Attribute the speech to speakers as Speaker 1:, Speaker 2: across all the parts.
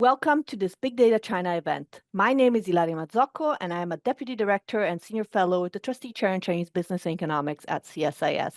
Speaker 1: Welcome to this Big Data China event. My name is Ilaria Mazzocco, and I am a Deputy Director and Senior Fellow with the Trustee Chair in Chinese Business and Economics at CSIS.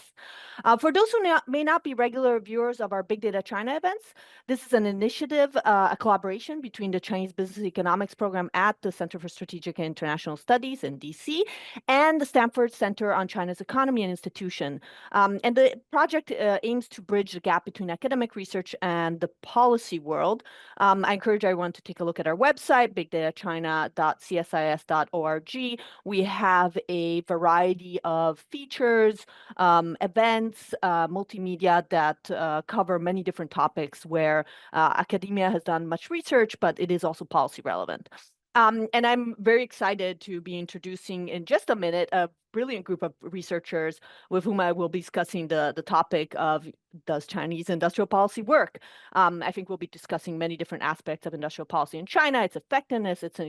Speaker 1: For those who may not be regular viewers of our Big Data China events, this is an initiative, a collaboration between the Chinese Business and Economics program at the Center for Strategic and International Studies in DC and the Stanford Center on China's Economy and Institution. And the project aims to bridge the gap between academic research and the policy world. I encourage everyone to take a look at our website, bigdatachina.csis.org. We have a variety of features, events, multimedia that cover many different topics where academia has done much research, but it is also policy relevant. And I'm very excited to be introducing in just a minute a brilliant group of researchers with whom I will be discussing the topic of does Chinese industrial policy work? I think we'll be discussing many different aspects of industrial policy in China, its effectiveness, its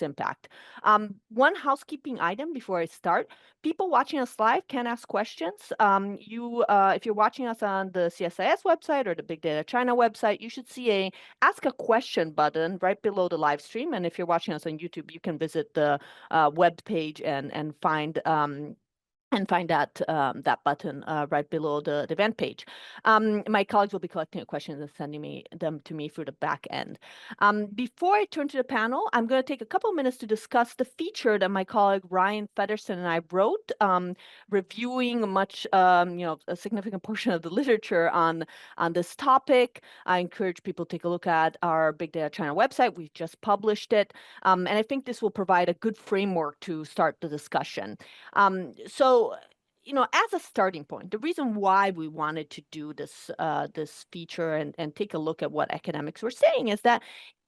Speaker 1: impact. One housekeeping item before I start, people watching us live can ask questions. If you're watching us on the CSIS website or the Big Data China website, you should see a Ask a Question button right below the live stream. And if you're watching us on YouTube, you can visit the web page and find that button right below the event page. My colleagues will be collecting questions and sending them to me through the back end. Before I turn to the panel, I'm going to take a couple minutes to discuss the feature that my colleague Ryan Feddersen and I wrote, reviewing a significant portion of the literature on this topic. I encourage people to take a look at our Big Data China website. We've just published it, and I think this will provide a good framework to start the discussion. As a starting point, the reason why we wanted to do this feature and take a look at what academics were saying is that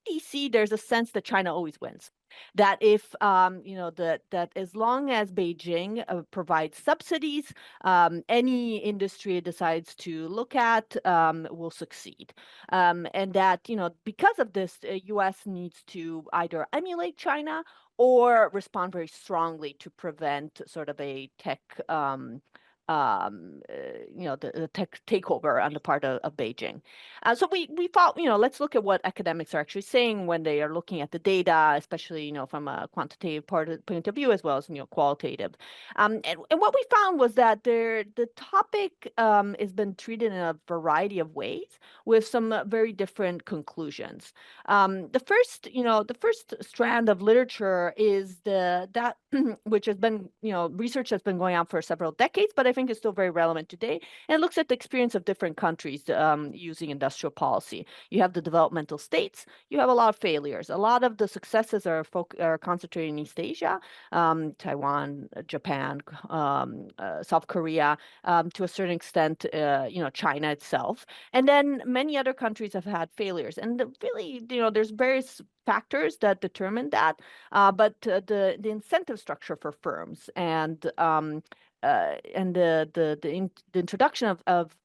Speaker 1: in DC, there's a sense that China always wins. That if that as long as Beijing provides subsidies, any industry it decides to look at will succeed, and that because of this, the U.S. needs to either emulate China or respond very strongly to prevent sort of a tech, the tech takeover on the part of Beijing. So we thought, let's look at what academics are actually saying when they are looking at the data, especially, from a quantitative point of view as well as, qualitative. And what we found was that the topic has been treated in a variety of ways with some very different conclusions. The first strand of literature is that which has been, research that's been going on for several decades, but I think is still very relevant today. And it looks at the experience of different countries using industrial policy. You have the developmental states. You have a lot of failures. A lot of the successes are concentrated in East Asia, Taiwan, Japan, South Korea, to a certain extent, China itself. And then many other countries have had failures. And really, there's various factors that determine that, but the incentive structure for firms and the introduction of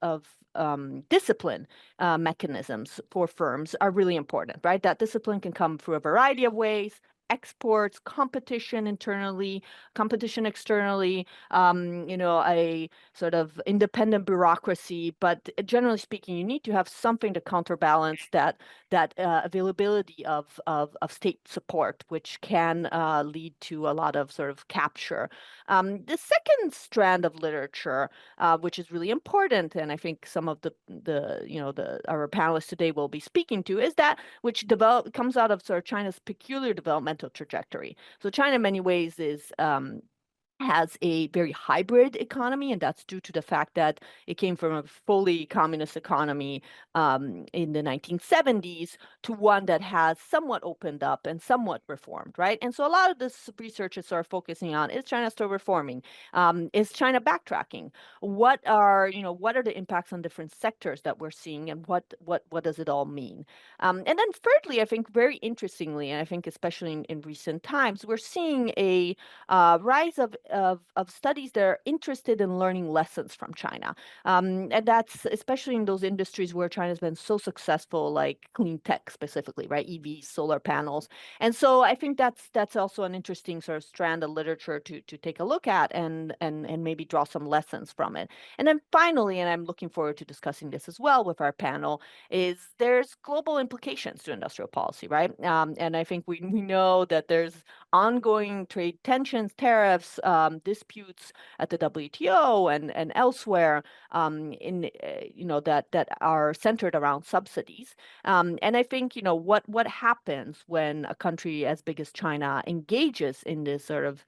Speaker 1: discipline mechanisms for firms are really important, right? That discipline can come through a variety of ways: exports, competition internally, competition externally, a sort of independent bureaucracy. But generally speaking, you need to have something to counterbalance that availability of state support, which can lead to a lot of sort of capture. The second strand of literature, which is really important, and I think some of our panelists today will be speaking to, is that which comes out of sort of China's peculiar developmental trajectory. So China, in many ways, has a very hybrid economy, and that's due to the fact that it came from a fully communist economy in the 1970s to one that has somewhat opened up and somewhat reformed, right? And so a lot of this research is sort of focusing on, is China still reforming? Is China backtracking? What are the impacts on different sectors that we're seeing, and what does it all mean? And then thirdly, I think very interestingly, and I think especially in recent times, we're seeing a rise of of studies that are interested in learning lessons from China. And that's especially in those industries where China's been so successful, like clean tech specifically, right? EVs, solar panels. And so I think that's also an interesting sort of strand of literature to take a look at and maybe draw some lessons from it. And then finally, and I'm looking forward to discussing this as well with our panel, is there's global implications to industrial policy, right? And I think we know that there's ongoing trade tensions, tariffs, disputes at the WTO and elsewhere, that are centered around subsidies. And I think what happens when a country as big as China engages in this sort of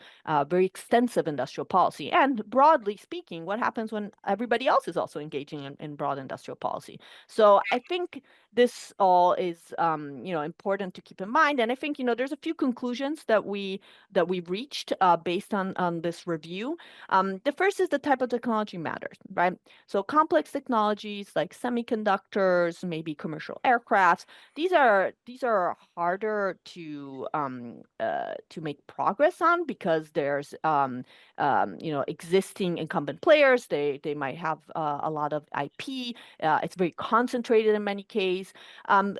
Speaker 1: very extensive industrial policy, and broadly speaking, what happens when everybody else is also engaging in broad industrial policy. So I think this all is important to keep in mind. And I think there's a few conclusions that we've reached based on this review. The first is the type of technology matters, right? So complex technologies like semiconductors, maybe commercial aircrafts, these are harder to make progress on because there's existing incumbent players. They might have a lot of IP. It's very concentrated in many cases.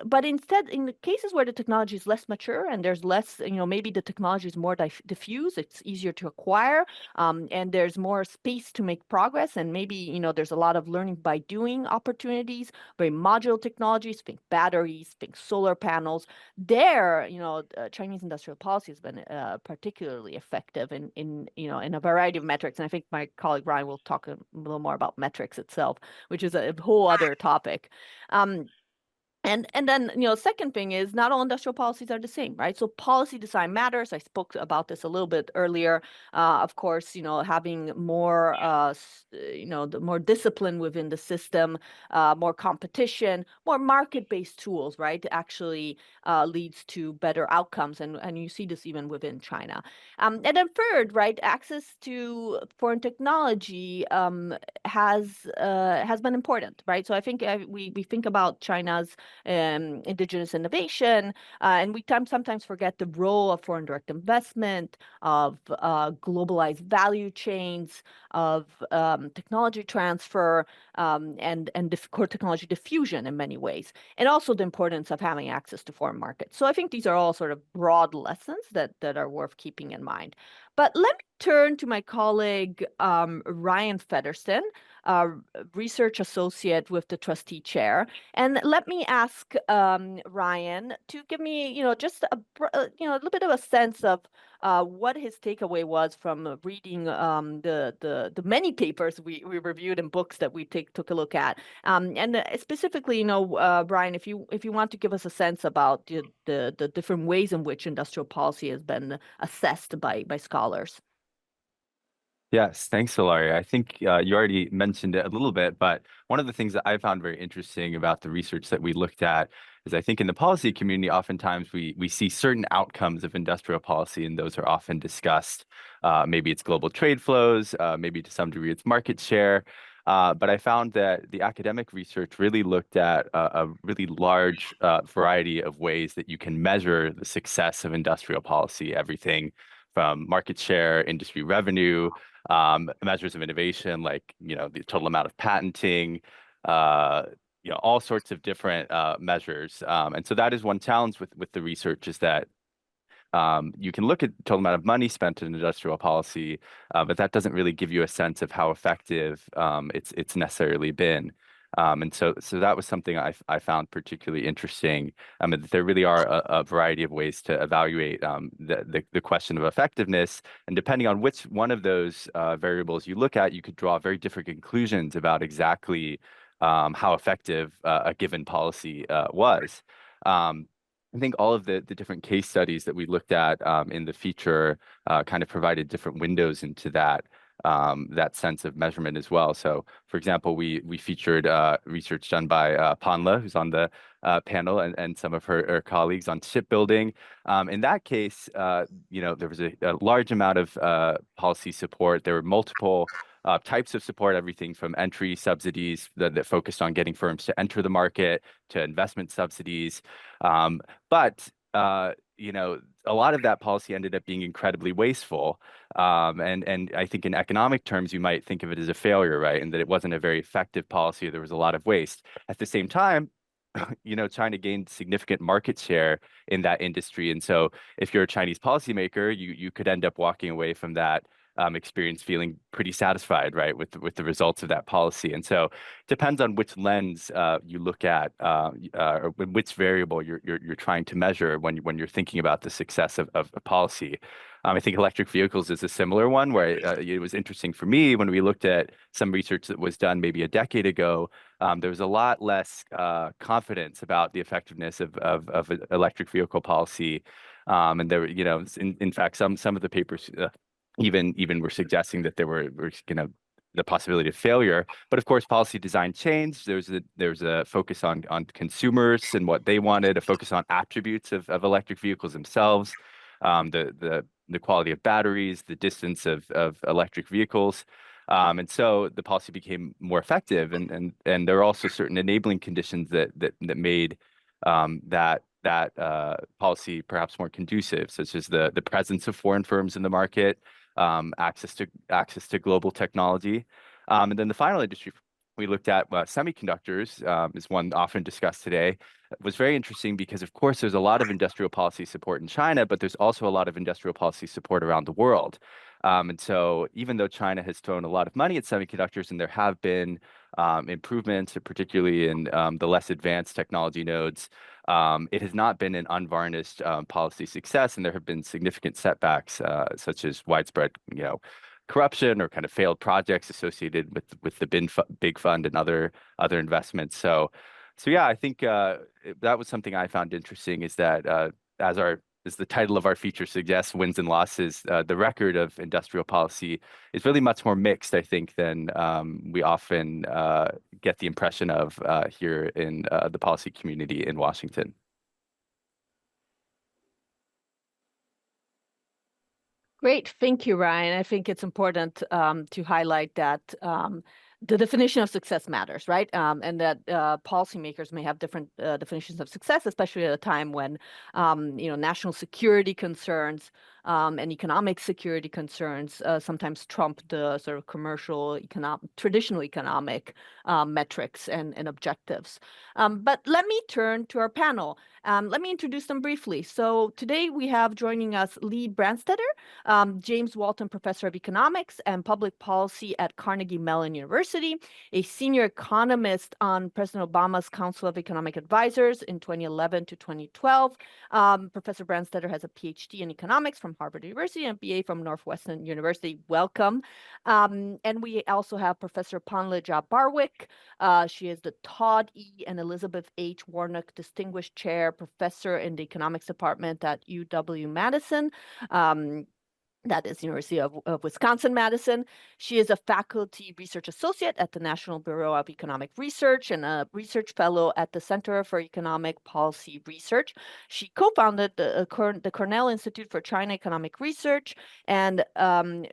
Speaker 1: But instead, in the cases where the technology is less mature and there's less, maybe the technology is more diffuse, it's easier to acquire, and there's more space to make progress. And maybe, there's a lot of learning by doing opportunities, very modular technologies, think batteries, think solar panels. There, Chinese industrial policy has been particularly effective in a variety of metrics. And I think my colleague Ryan will talk a little more about metrics itself, which is a whole other topic. And then, second thing is not all industrial policies are the same, right? So policy design matters. I spoke about this a little bit earlier. Of course, having more, the more discipline within the system, more competition, more market-based tools, right, actually leads to better outcomes. And you see this even within China. And then third, right, access to foreign technology has been important, right? So I think we think about China's indigenous innovation, and we sometimes forget the role of foreign direct investment, of globalized value chains, of technology transfer, and core technology diffusion in many ways, and also the importance of having access to foreign markets. So I think these are all sort of broad lessons that are worth keeping in mind. But let me turn to my colleague, Ryan Featherston, research associate with the trustee chair. And let me ask Ryan to give me, just a little bit of a sense of what his takeaway was from reading the many papers we reviewed and books that we took a look at. And specifically, Brian, if you want to give us a sense about the different ways in which industrial policy has been assessed by scholars.
Speaker 2: Yes, thanks, Ilaria. I think you already mentioned it a little bit, but one of the things that I found very interesting about the research that we looked at is I think in the policy community, oftentimes we see certain outcomes of industrial policy, and those are often discussed. Maybe it's global trade flows, maybe to some degree it's market share. But I found that the academic research really looked at a really large variety of ways that you can measure the success of industrial policy, everything from market share, industry revenue, measures of innovation like the total amount of patenting, all sorts of different measures. And so that is one challenge with the research is that you can look at the total amount of money spent in industrial policy, but that doesn't really give you a sense of how effective it's necessarily been. And so that was something I found particularly interesting. And there really are a variety of ways to evaluate the question of effectiveness. And depending on which one of those variables you look at, you could draw very different conclusions about exactly how effective a given policy was. I think all of the different case studies that we looked at in the feature kind of provided different windows into that sense of measurement as well. So, for example, we featured research done by Panle, who's on the panel, and some of her colleagues on shipbuilding. In that case, there was a large amount of policy support. There were multiple types of support, everything from entry subsidies that focused on getting firms to enter the market to investment subsidies. But you know, a lot of that policy ended up being incredibly wasteful. And I think in economic terms, you might think of it as a failure, right? And that it wasn't a very effective policy. There was a lot of waste. At the same time, you know, China gained significant market share in that industry. And so if you're a Chinese policymaker, you could end up walking away from that experience feeling pretty satisfied, right, with the results of that policy. And so it depends on which lens you look at, or which variable you're trying to measure when you're thinking about the success of a policy. I think electric vehicles is a similar one where it was interesting for me when we looked at some research that was done maybe a decade ago. There was a lot less confidence about the effectiveness of electric vehicle policy. And there were, you know, in fact, some of the papers even were suggesting that there were you know, the possibility of failure. But of course, policy design changed. There's a focus on consumers and what they wanted, a focus on attributes of electric vehicles themselves, the quality of batteries, the distance of electric vehicles. And so the policy became more effective, and there are also certain enabling conditions that made that policy perhaps more conducive, such as the presence of foreign firms in the market, access to global technology, and then the final industry we looked at, semiconductors, is one often discussed today. It was very interesting because, of course, there's a lot of industrial policy support in China, but there's also a lot of industrial policy support around the world. And so even though China has thrown a lot of money at semiconductors, and there have been improvements, particularly in the less advanced technology nodes, it has not been an unvarnished policy success, and there have been significant setbacks, such as widespread, you know, corruption or kind of failed projects associated with the big fund and other investments. So yeah, I think that was something I found interesting, is that as the title of our feature suggests, wins and losses, the record of industrial policy is really much more mixed, I think, than we often get the impression of here in the policy community in Washington.
Speaker 1: Great. Thank you, Ryan. I think it's important to highlight that the definition of success matters, right? And that policymakers may have different definitions of success, especially at a time when, you know, national security concerns and economic security concerns sometimes trump the sort of commercial, traditional economic metrics and objectives. But let me turn to our panel. Let me introduce them briefly. So today we have joining us Lee Branstetter, James Walton Professor of Economics and Public Policy at Carnegie Mellon University, a senior economist on President Obama's Council of Economic Advisors in 2011 to 2012. Professor Branstetter has a PhD in economics from Harvard University and BA from Northwestern University. Welcome. And we also have Professor Panle Jia Barwick. She is the Todd E. and Elizabeth H. Warnock Distinguished Chair Professor in the Economics Department at UW-Madison. That is University of Wisconsin-Madison. She is a faculty research associate at the National Bureau of Economic Research and a research fellow at the Center for Economic Policy Research. She co-founded the Cornell Institute for China Economic Research and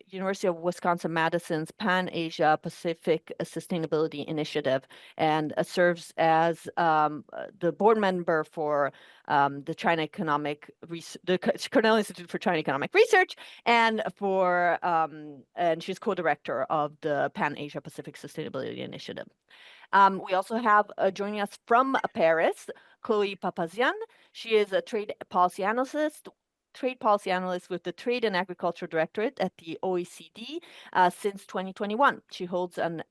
Speaker 1: University of Wisconsin-Madison's Pan-Asia Pacific Sustainability Initiative, and serves as the board member for the Cornell Institute for China Economic Research, and she's co-director of the Pan-Asia Pacific Sustainability Initiative. We also have joining us from Paris, Chloé Papazian. She is a trade policy analyst with the Trade and Agriculture Directorate at the OECD since 2021. She holds an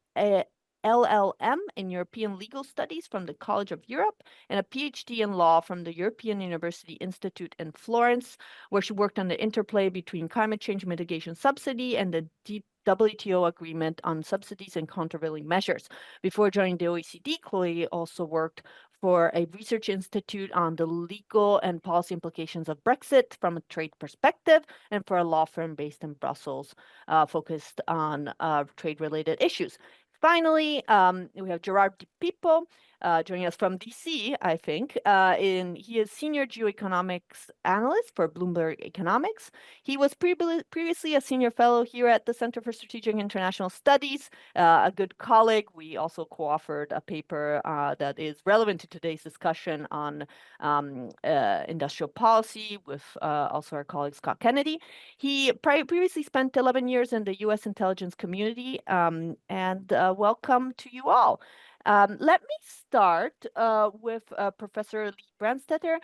Speaker 1: LLM in European Legal Studies from the College of Europe and a PhD in law from the European University Institute in Florence, where she worked on the interplay between climate change mitigation subsidy and the WTO agreement on subsidies and countervailing measures. Before joining the OECD, Chloé also worked for a research institute on the legal and policy implications of Brexit from a trade perspective, and for a law firm based in Brussels, focused on trade-related issues. Finally, we have Gerard DiPippo. joining us from DC, I think. He is senior geoeconomics analyst for Bloomberg Economics. He was previously a senior fellow here at the Center for Strategic International Studies, a good colleague. We also co-authored a paper that is relevant to today's discussion on industrial policy with also our colleague Scott Kennedy. He previously spent 11 years in the U.S. intelligence community, and welcome to you all. Let me start with Professor Lee Branstetter.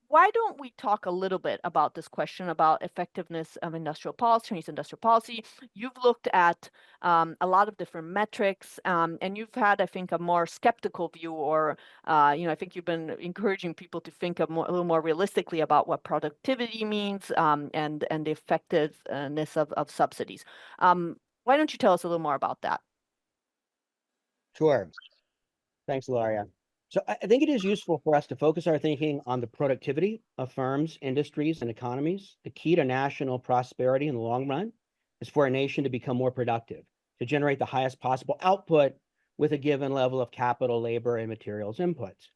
Speaker 1: Why don't we talk a little bit about this question about effectiveness of industrial policy, Chinese industrial policy? You've looked at a lot of different metrics, and you've had, I think, a more skeptical view, or I think you've been encouraging people to think a little more realistically about what productivity means and the effectiveness of subsidies. Why don't you tell us a little more about that?
Speaker 3: Sure. Thanks, Ilaria. So I think it is useful for us to focus our thinking on the productivity of firms, industries, and economies. The key to national prosperity in the long run is for a nation to become more productive, to generate the highest possible output with a given level of capital, labor, and materials inputs.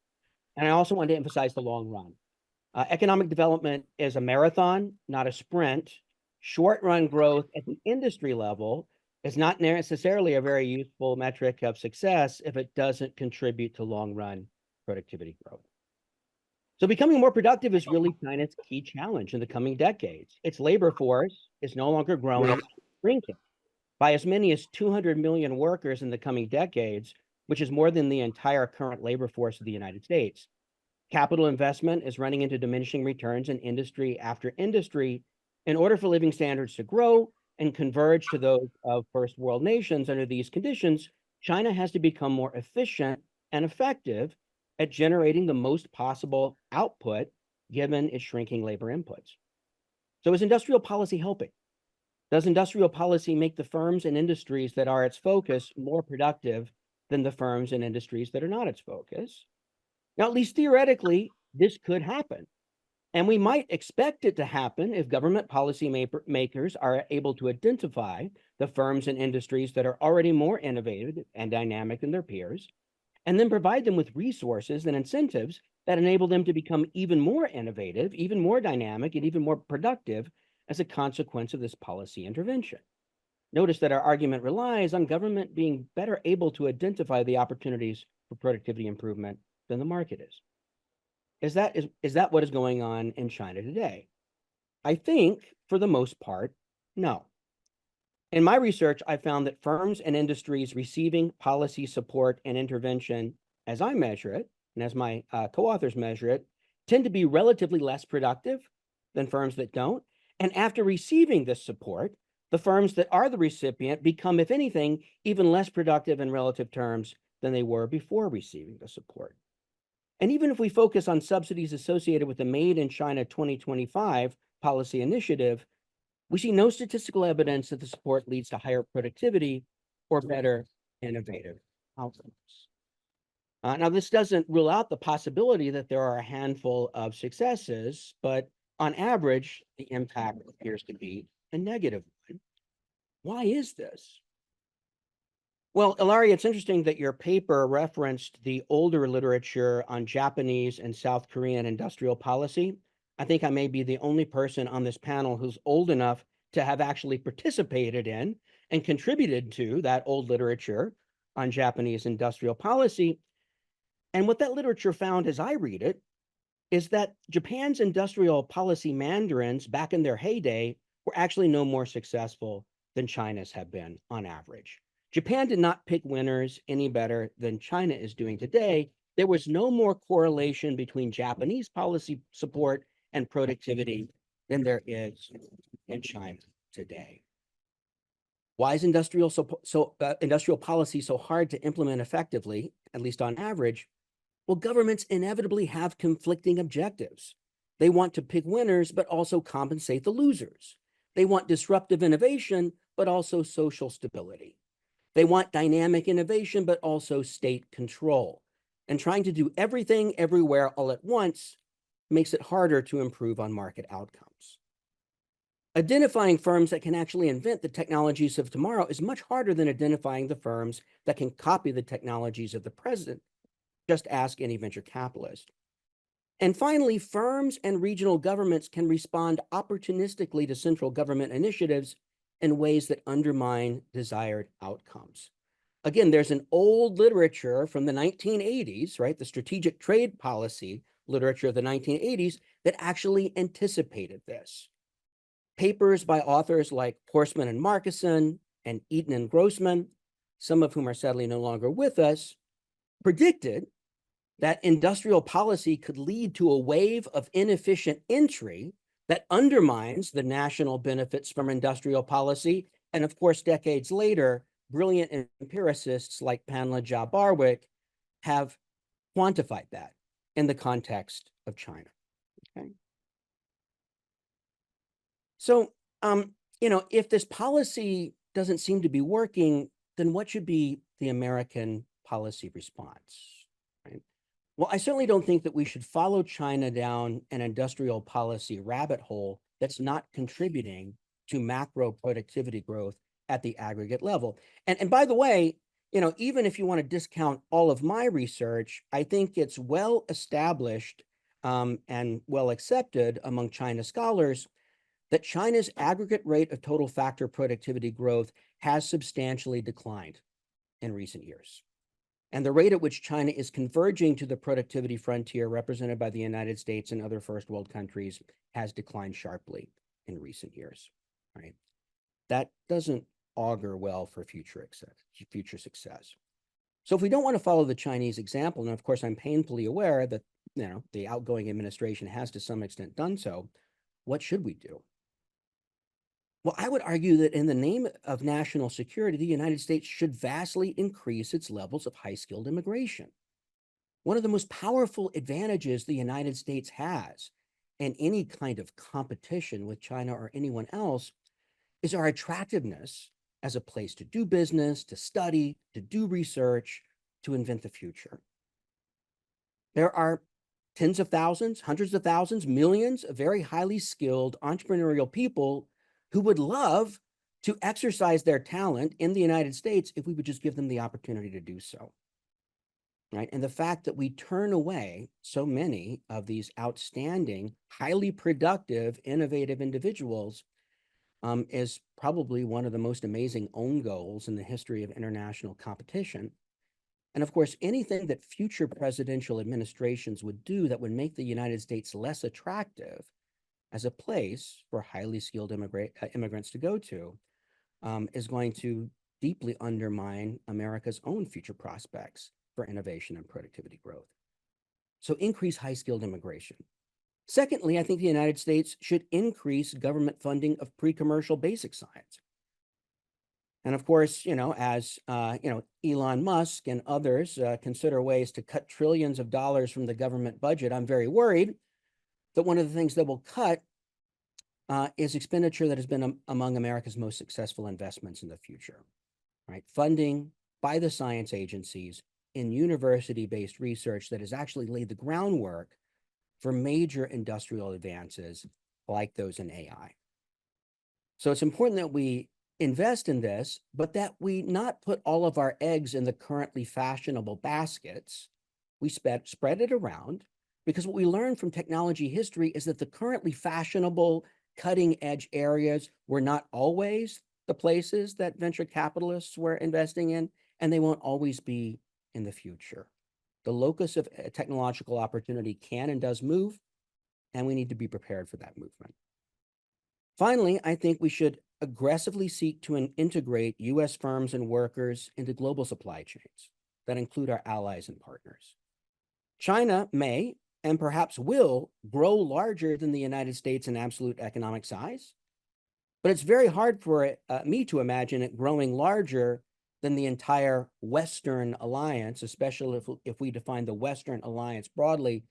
Speaker 3: And I also want to emphasize the long run. Economic development is a marathon, not a sprint. Short-run growth at the industry level is not necessarily a very useful metric of success if it doesn't contribute to long-run productivity growth. So becoming more productive is really China's key challenge in the coming decades. Its labor force is no longer growing, it's shrinking by as many as 200 million workers in the coming decades, which is more than the entire current labor force of the United States. Capital investment is running into diminishing returns in industry after industry. In order for living standards to grow and converge to those of first world nations under these conditions, China has to become more efficient and effective at generating the most possible output given its shrinking labor inputs. So is industrial policy helping? Does industrial policy make the firms and industries that are its focus more productive than the firms and industries that are not its focus? Now, at least theoretically, this could happen. And we might expect it to happen if government policy makers are able to identify the firms and industries that are already more innovative and dynamic than their peers, and then provide them with resources and incentives that enable them to become even more innovative, even more dynamic, and even more productive as a consequence of this policy intervention. Notice that our argument relies on government being better able to identify the opportunities for productivity improvement than the market is. Is that what is going on in China today? I think, for the most part, no. In my research, I found that firms and industries receiving policy support and intervention, as I measure it, and as my co-authors measure it, tend to be relatively less productive than firms that don't. And after receiving this support, the firms that are the recipient become, if anything, even less productive in relative terms than they were before receiving the support. And even if we focus on subsidies associated with the Made in China 2025 policy initiative, we see no statistical evidence that the support leads to higher productivity or better innovative outcomes. Now, this doesn't rule out the possibility that there are a handful of successes, but on average, the impact appears to be a negative one. Why is this? Well, Ilaria, it's interesting that your paper referenced the older literature on Japanese and South Korean industrial policy. I think I may be the only person on this panel who's old enough to have actually participated in and contributed to that old literature on Japanese industrial policy. And what that literature found, as I read it, is that Japan's industrial policy mandarins back in their heyday were actually no more successful than China's have been on average. Japan did not pick winners any better than China is doing today. There was no more correlation between Japanese policy support and productivity than there is in China today. Why is industrial policy so hard to implement effectively, at least on average? Well, governments inevitably have conflicting objectives. They want to pick winners, but also compensate the losers. They want disruptive innovation, but also social stability. They want dynamic innovation, but also state control. And trying to do everything everywhere all at once makes it harder to improve on market outcomes. Identifying firms that can actually invent the technologies of tomorrow is much harder than identifying the firms that can copy the technologies of the present Just ask any venture capitalist. And finally, firms and regional governments can respond opportunistically to central government initiatives in ways that undermine desired outcomes. Again, there's an old literature from the 1980s, right? The strategic trade policy literature of the 1980s that actually anticipated this. Papers by authors like Horstman and Markuson and Eaton and Grossman, some of whom are sadly no longer with us, predicted that industrial policy could lead to a wave of inefficient entry that undermines the national benefits from industrial policy. And of course, decades later, brilliant empiricists like Panle Jia Barwick have quantified that in the context of China. Okay. So, if this policy doesn't seem to be working, then what should be the American policy response? Right? Well, I certainly don't think that we should follow China down an industrial policy rabbit hole that's not contributing to macro productivity growth at the aggregate level. And by the way, even if you want to discount all of my research, I think it's well established and well accepted among China scholars that China's aggregate rate of total factor productivity growth has substantially declined in recent years. And the rate at which China is converging to the productivity frontier represented by the United States and other first world countries has declined sharply in recent years, right? That doesn't augur well for future success. So if we don't want to follow the Chinese example, and of course I'm painfully aware that the outgoing administration has to some extent done so, what should we do? Well, I would argue that in the name of national security, the United States should vastly increase its levels of high-skilled immigration. One of the most powerful advantages the United States has in any kind of competition with China or anyone else is our attractiveness as a place to do business, to study, to do research, to invent the future. There are tens of thousands, hundreds of thousands, millions of very highly skilled entrepreneurial people who would love to exercise their talent in the United States if we would just give them the opportunity to do so, right? And the fact that we turn away so many of these outstanding, highly productive, innovative individuals is probably one of the most amazing own goals in the history of international competition. And of course, anything that future presidential administrations would do that would make the United States less attractive as a place for highly skilled immigrants to go to is going to deeply undermine America's own future prospects for innovation and productivity growth. So increase high-skilled immigration. Secondly, I think the United States should increase government funding of pre-commercial basic science. And of course, as Elon Musk and others consider ways to cut trillions of dollars from the government budget, I'm very worried that one of the things that will cut is expenditure that has been among America's most successful investments in the future, right? Funding by the science agencies in university-based research that has actually laid the groundwork for major industrial advances like those in AI. So it's important that we invest in this, but that we not put all of our eggs in the currently fashionable baskets. We spread it around, because what we learned from technology history is that the currently fashionable cutting edge areas were not always the places that venture capitalists were investing in, and they won't always be in the future. The locus of technological opportunity can and does move, and we need to be prepared for that movement. Finally, I think we should aggressively seek to integrate US firms and workers into global supply chains that include our allies and partners. China may and perhaps will grow larger than the United States in absolute economic size, but it's very hard for me to imagine it growing larger than the entire Western alliance, especially if we define the Western alliance broadly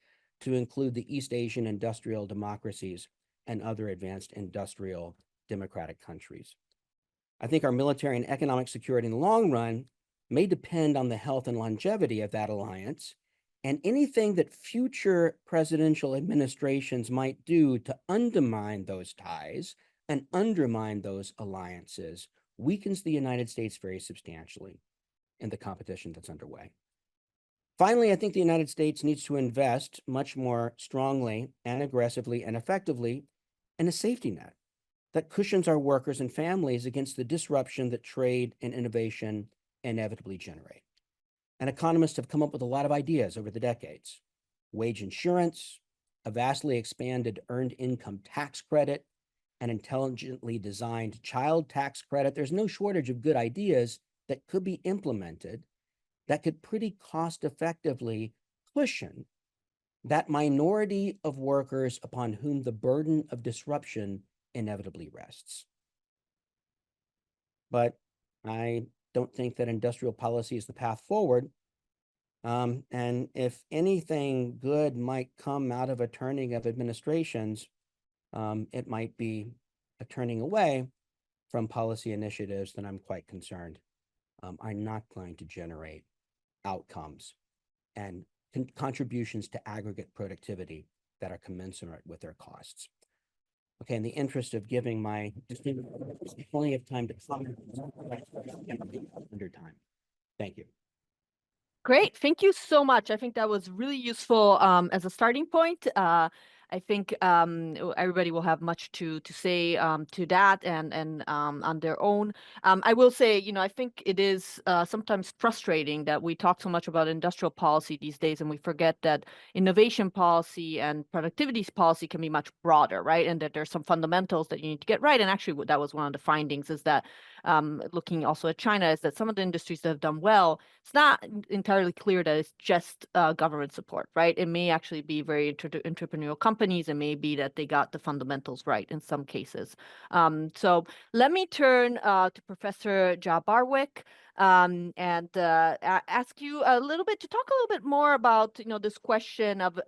Speaker 3: to include the East Asian industrial democracies and other advanced industrial democratic countries. I think our military and economic security in the long run may depend on the health and longevity of that alliance, and anything that future presidential administrations might do to undermine those ties and undermine those alliances weakens the United States very substantially in the competition that's underway. Finally, I think the United States needs to invest much more strongly and aggressively and effectively in a safety net that cushions our workers and families against the disruption that trade and innovation inevitably generate. And economists have come up with a lot of ideas over the decades. Wage insurance, a vastly expanded earned income tax credit, an intelligently designed child tax credit. There's no shortage of good ideas that could be implemented that could pretty cost effectively cushion that minority of workers upon whom the burden of disruption inevitably rests. But I don't think that industrial policy is the path forward. And if anything good might come out of a turning of administrations, it might be a turning away from policy initiatives that I'm quite concerned are not going to generate outcomes and contributions to aggregate productivity that are commensurate with their costs. Okay, in the interest of giving my plenty of time to comment under time. Thank you.
Speaker 1: Great, thank you so much. I think that was really useful as a starting point. I think everybody will have much to say to that and on their own. I will say, I think it is sometimes frustrating that we talk so much about industrial policy these days, and we forget that innovation policy and productivity policy can be much broader, right? And that there's some fundamentals that you need to get right. And actually, that was one of the findings, is that looking also at China, is that some of the industries that have done well, it's not entirely clear that it's just government support, right? It may actually be very entrepreneurial companies. It may be that they got the fundamentals right in some cases. So let me turn to Professor Jia Barwick and ask you a little bit to talk a little bit more about this question of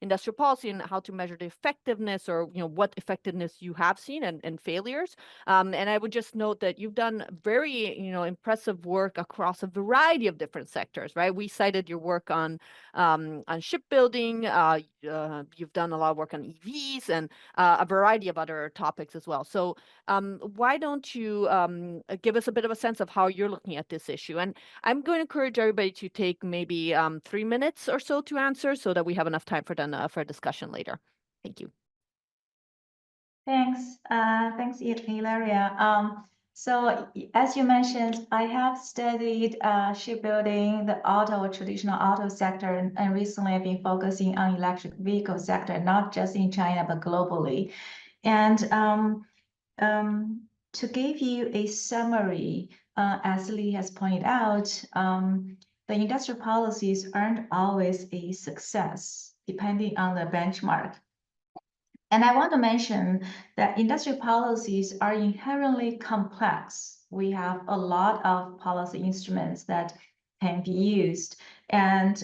Speaker 1: industrial policy and how to measure the effectiveness, or what effectiveness you have seen and failures. And I would just note that you've done very impressive work across a variety of different sectors, right? We cited your work on shipbuilding. You've done a lot of work on EVs and a variety of other topics as well. So why don't you give us a bit of a sense of how you're looking at this issue? And I'm going to encourage everybody to take maybe 3 minutes or so to answer, so that we have enough time for a discussion later. Thank you.
Speaker 4: Thanks. Thanks, Ilaria. So as you mentioned, I have studied shipbuilding, the traditional auto sector, and recently I've been focusing on electric vehicle sector, not just in China, but globally. And to give you a summary, as Lee has pointed out, the industrial policies aren't always a success, depending on the benchmark. And I want to mention that industrial policies are inherently complex. We have a lot of policy instruments that can be used, and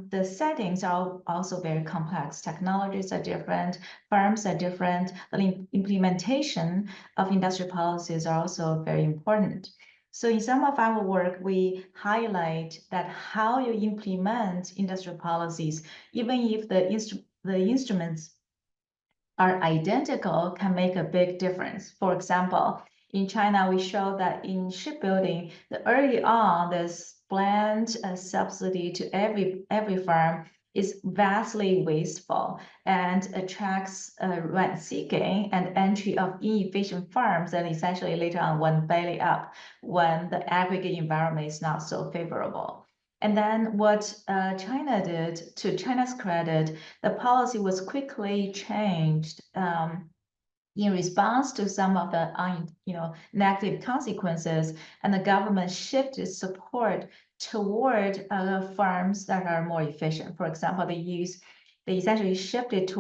Speaker 4: the settings are also very complex. Technologies are different, firms are different. The implementation of industrial policies are also very important. So in some of our work, we highlight that how you implement industrial policies, even if the instruments are identical, can make a big difference. For example, in China, we show that in shipbuilding, early on, this planned subsidy to every firm is vastly wasteful and attracts rent-seeking and entry of inefficient firms, and essentially later on went belly up when the aggregate environment is not so favorable. And then what China did, to China's credit, the policy was quickly changed in response to some of the negative consequences, and the government shifted support toward firms that are more efficient. For example, they essentially shifted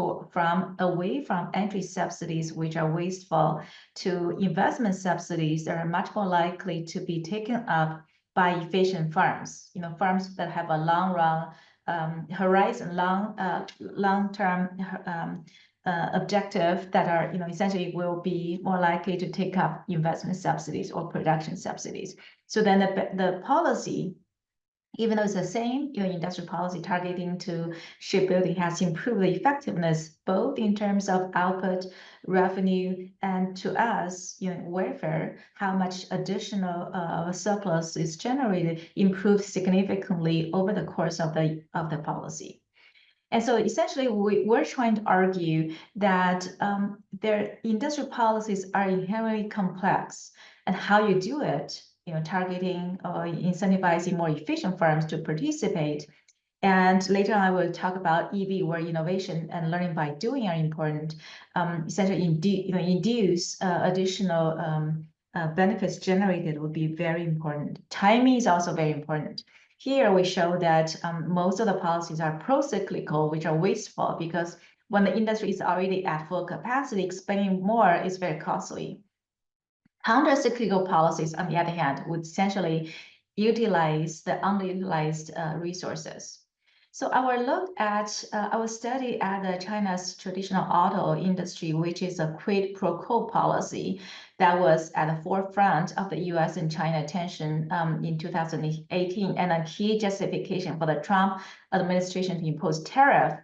Speaker 4: away from entry subsidies, which are wasteful, to investment subsidies that are much more likely to be taken up by efficient firms, firms that have a long run horizon, long-term objective, that are, essentially will be more likely to take up investment subsidies or production subsidies. So then the policy Even though it's the same, industrial policy targeting to shipbuilding has improved the effectiveness, both in terms of output, revenue, and to us, welfare, how much additional surplus is generated improved significantly over the course of the policy. And so essentially, we're trying to argue that their industrial policies are inherently complex, and how you do it, targeting or incentivizing more efficient firms to participate. And later on, I will talk about EV, where innovation and learning by doing are important. Essentially, induce additional benefits generated would be very important. Timing is also very important. Here we show that most of the policies are pro-cyclical, which are wasteful, because when the industry is already at full capacity, expanding more is very costly. Counter-cyclical policies, on the other hand, would essentially utilize the underutilized resources. So our study at China's traditional auto industry, which is a quid pro quo policy that was at the forefront of the US and China tension in 2018, and a key justification for the Trump administration to impose tariff.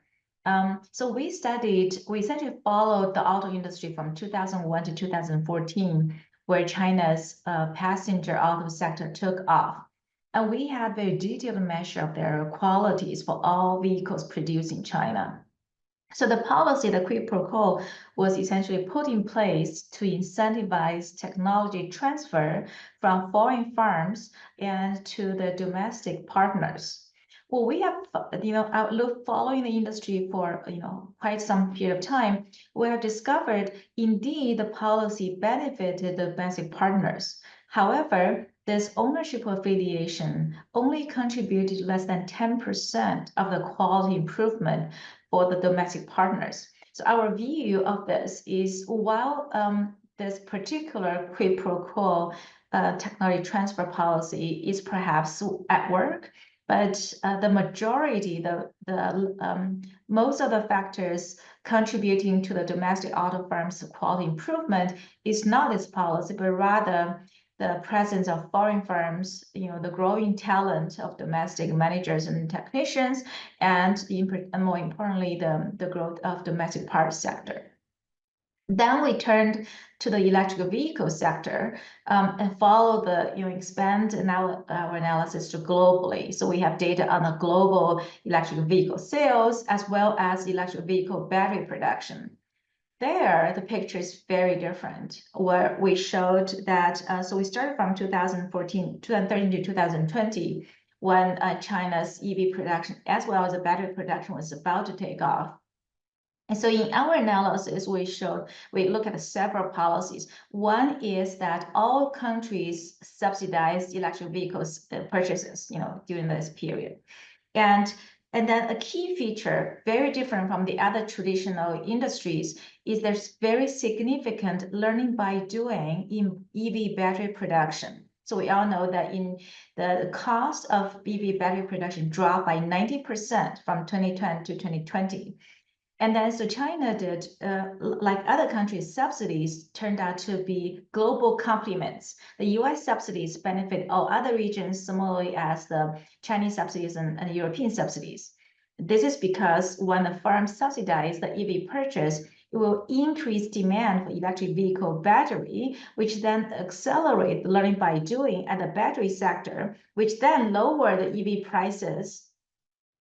Speaker 4: So we essentially followed the auto industry from 2001 to 2014, where China's passenger auto sector took off. And we had very detailed measure of their qualities for all vehicles produced in China. So the policy, the quid pro quo, was essentially put in place to incentivize technology transfer from foreign firms and to the domestic partners. Well, we have, following the industry for, quite some period of time, we have discovered, indeed, the policy benefited the domestic partners. However, this ownership affiliation only contributed less than 10% of the quality improvement for the domestic partners. So our view of this is, while this particular quid pro quo technology transfer policy is perhaps at work, but the majority, most of the factors contributing to the domestic auto firms' quality improvement is not this policy, but rather the presence of foreign firms, the growing talent of domestic managers and technicians, and more importantly, the growth of domestic parts sector. Then we turned to the electric vehicle sector and follow the, expand our analysis to globally. So we have data on the global electric vehicle sales as well as electric vehicle battery production. There, the picture is very different, where we showed that, so we started from 2013 to 2020, when China's EV production as well as the battery production was about to take off. And so in our analysis, we look at several policies. One is that all countries subsidized electric vehicles purchases, during this period. And then a key feature, very different from the other traditional industries, is there's very significant learning by doing in EV battery production. So we all know that in the cost of EV battery production dropped by 90% from 2010 to 2020. And then so China did, like other countries, subsidies turned out to be global complements. The US subsidies benefit all other regions similarly as the Chinese subsidies and European subsidies. This is because when the firms subsidize the EV purchase, it will increase demand for electric vehicle battery, which then accelerate the learning by doing at the battery sector, which then lower the EV prices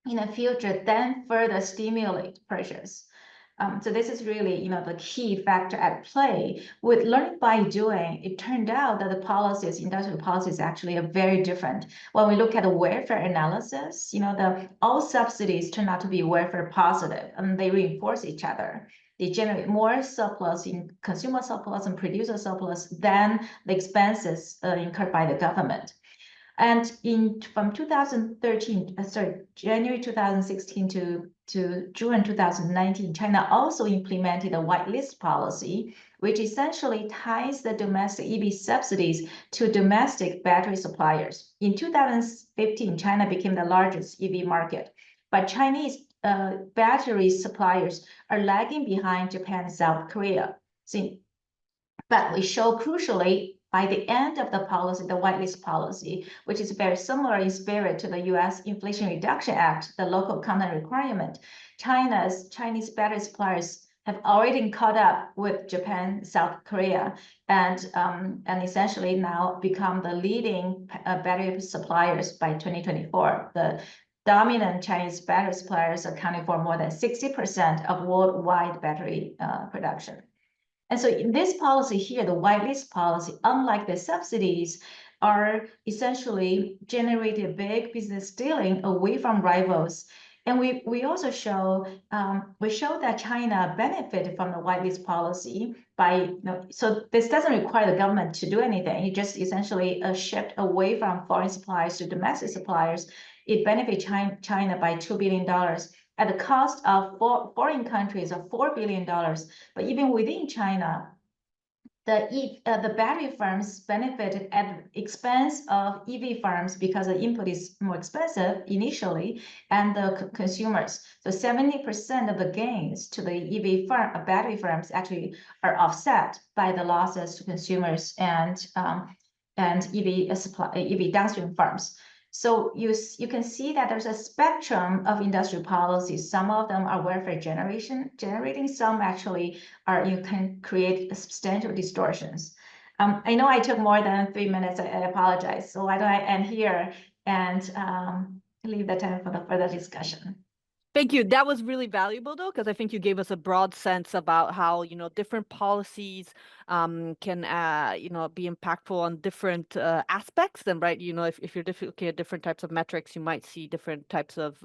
Speaker 4: in the future, then further stimulate purchase. So this is really, the key factor at play. With learning by doing, it turned out that the policies, industrial policies, actually are very different. When we look at the welfare analysis, all subsidies turn out to be welfare positive, and they reinforce each other. They generate more surplus in consumer surplus and producer surplus than the expenses incurred by the government. And from January 2016 to June 2019, China also implemented a whitelist policy, which essentially ties the domestic EV subsidies to domestic battery suppliers. In 2015, China became the largest EV market, but Chinese battery suppliers are lagging behind Japan and South Korea. But we show crucially, by the end of the policy, the whitelist policy, which is very similar in spirit to the US Inflation Reduction Act, the local content requirement, Chinese battery suppliers have already caught up with Japan, South Korea, and essentially now become the leading battery suppliers by 2024. The dominant Chinese battery suppliers accounting for more than 60% of worldwide battery production. And so in this policy here, the whitelist policy, unlike the subsidies, are essentially generating big business stealing away from rivals. And we also show that China benefited from the whitelist policy by, so this doesn't require the government to do anything. It just essentially a shift away from foreign suppliers to domestic suppliers. It benefits China by $2 billion at the cost of foreign countries of $4 billion. But even within China, the battery firms benefited at the expense of EV firms because the input is more expensive initially, and the consumers. So 70% of the gains to the battery firms actually are offset by the losses to consumers and EV downstream firms. So you can see that there's a spectrum of industrial policies. Some of them are welfare generating. Some actually you can create substantial distortions. I know I took more than 3 minutes. I apologize. So why don't I end here and leave the time for the further discussion.
Speaker 1: Thank you. That was really valuable, though, because I think you gave us a broad sense about how, different policies can, be impactful on different aspects. And, right, if you're looking at different types of metrics, you might see different types of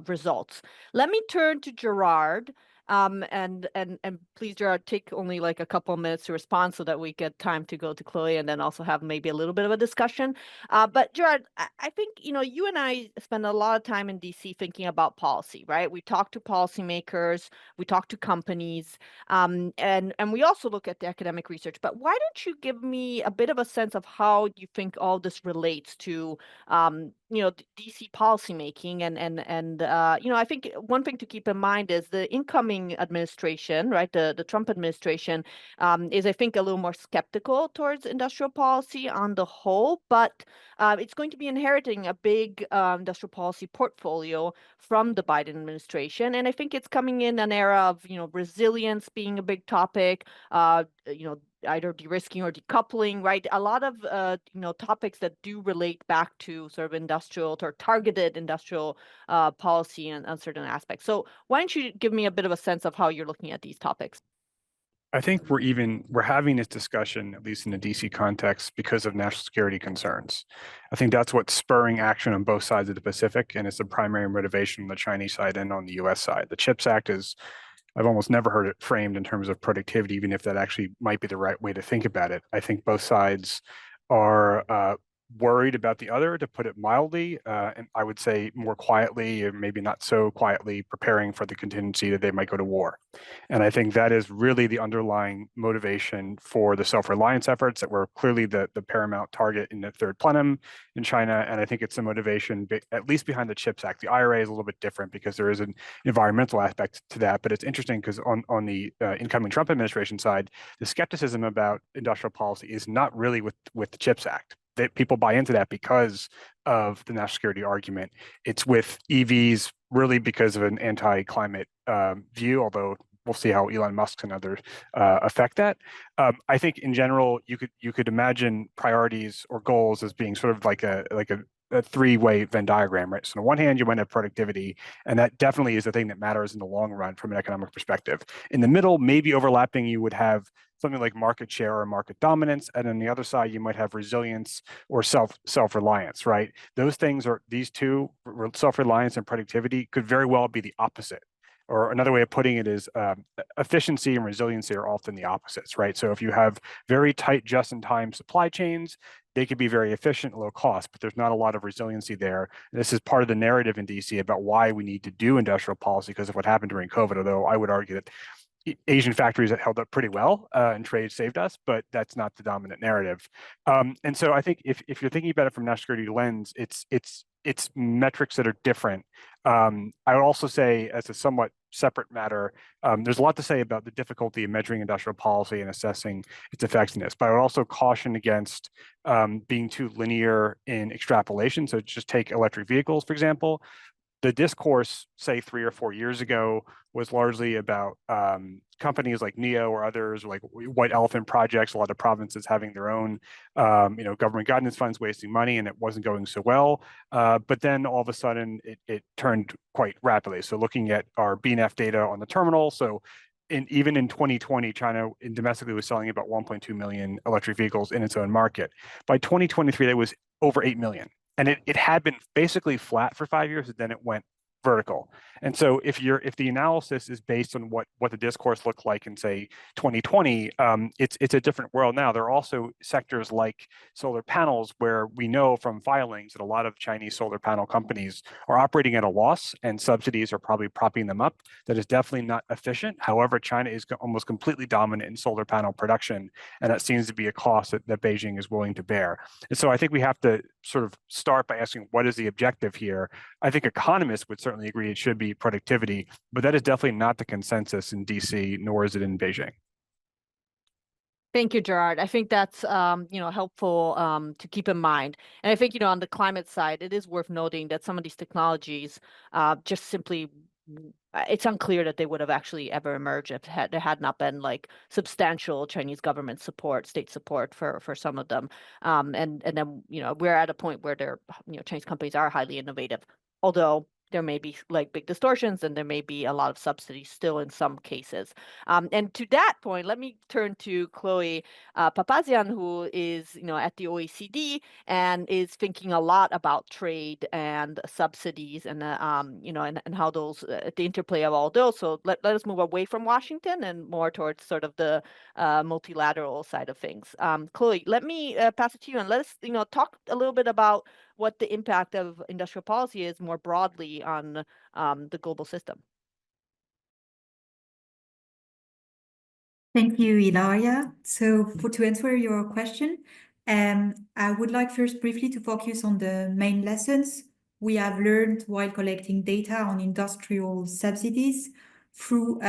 Speaker 1: results. Let me turn to Gerard. And please, Gerard, take only like a couple of minutes to respond so that we get time to go to Chloé and then also have maybe a little bit of a discussion. But Gerard, I think, you and I spend a lot of time in DC thinking about policy, right? We talk to policymakers, we talk to companies, and we also look at the academic research. But why don't you give me a bit of a sense of how you think all this relates to DC policymaking and I think one thing to keep in mind is the incoming administration, right? The Trump administration is, I think, a little more skeptical towards industrial policy on the whole, but it's going to be inheriting a big industrial policy portfolio from the Biden administration, and I think it's coming in an era of resilience being a big topic. Either de-risking or decoupling, right? A lot of topics that do relate back to sort of industrial or targeted industrial policy and certain aspects. So why don't you give me a bit of a sense of how you're looking at these topics?
Speaker 5: I think we're having this discussion, at least in the DC context, because of national security concerns. I think that's what's spurring action on both sides of the Pacific, and it's the primary motivation on the Chinese side and on the US side. The CHIPS Act I've almost never heard it framed in terms of productivity, even if that actually might be the right way to think about it. I think both sides are worried about the other, to put it mildly, and I would say more quietly, or maybe not so quietly, preparing for the contingency that they might go to war. And I think that is really the underlying motivation for the self-reliance efforts that were clearly the paramount target in the third plenum in China. And I think it's the motivation, at least behind the CHIPS Act. The IRA is a little bit different because there is an environmental aspect to that. But it's interesting because on the incoming Trump administration side, the skepticism about industrial policy is not really with the CHIPS Act. That people buy into that because of the national security argument. It's with EVs really because of an anti-climate view, although we'll see how Elon Musk and others affect that. I think in general, you could imagine priorities or goals as being sort of like a three-way Venn diagram, right? So on the one hand, you might have productivity, and that definitely is the thing that matters in the long run from an economic perspective. In the middle, maybe overlapping, you would have something like market share or market dominance, and on the other side, you might have resilience or self-reliance, right? These two, self-reliance and productivity, could very well be the opposite. Or another way of putting it is efficiency and resiliency are often the opposites, right? So if you have very tight just-in-time supply chains, they could be very efficient, low cost, but there's not a lot of resiliency there. And this is part of the narrative in DC about why we need to do industrial policy because of what happened during COVID, although I would argue that Asian factories that held up pretty well and trade saved us, but that's not the dominant narrative. And so I think if you're thinking about it from national security lens, it's metrics that are different. I would also say, as a somewhat separate matter. There's a lot to say about the difficulty of measuring industrial policy and assessing its effectiveness, but I would also caution against being too linear in extrapolation. So just take electric vehicles, for example. The discourse, say 3 or 4 years ago, was largely about companies like NEO or others, like white elephant projects, a lot of provinces having their own government guidance funds wasting money, and it wasn't going so well. But then all of a sudden it turned quite rapidly. So looking at our BNF data on the terminal, so even in 2020, China domestically was selling about 1.2 million electric vehicles in its own market. By 2023, that was over 8 million. And it had been basically flat for 5 years, and then it went vertical. And so if the analysis is based on what the discourse looked like in, say, 2020, it's a different world now. There are also sectors like solar panels where we know from filings that a lot of Chinese solar panel companies are operating at a loss, and subsidies are probably propping them up. That is definitely not efficient. However, China is almost completely dominant in solar panel production, and that seems to be a cost that Beijing is willing to bear. And so I think we have to sort of start by asking, what is the objective here? I think economists would certainly agree it should be productivity, but that is definitely not the consensus in DC, nor is it in Beijing.
Speaker 1: Thank you, Gerard. I think that's helpful to keep in mind. And I think on the climate side, it is worth noting that some of these technologies just simply, it's unclear that they would have actually ever emerged if there had not been like substantial Chinese government support, state support for some of them. And then we're at a point where Chinese companies are highly innovative, although there may be like big distortions and there may be a lot of subsidies still in some cases. And to that point, let me turn to Chloé Papazian, who is at the OECD and is thinking a lot about trade and subsidies and and how those the interplay of all those. So let us move away from Washington and more towards sort of the multilateral side of things. Chloé, let me pass it to you and let us talk a little bit about what the impact of industrial policy is more broadly on the global system.
Speaker 6: Thank you, Ilaria. So to answer your question, I would like first briefly to focus on the main lessons we have learned while collecting data on industrial subsidies through